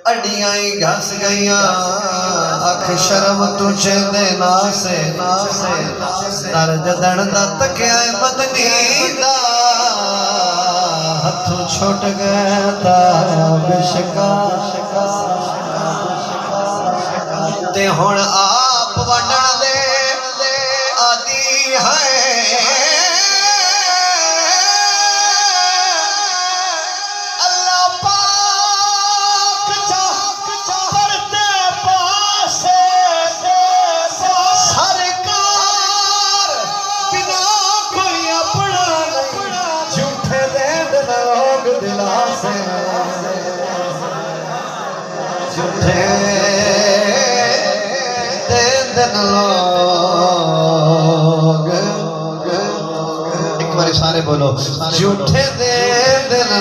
अडियां ही घस गईया अख शर्म तुझे देना से दर जदन दा तकिया मदनी दा हथों छुट गया तारा बिशका ते हुण आप वंडण दे आदि है लोग एक बार सारे बोलो झूठे दे दिन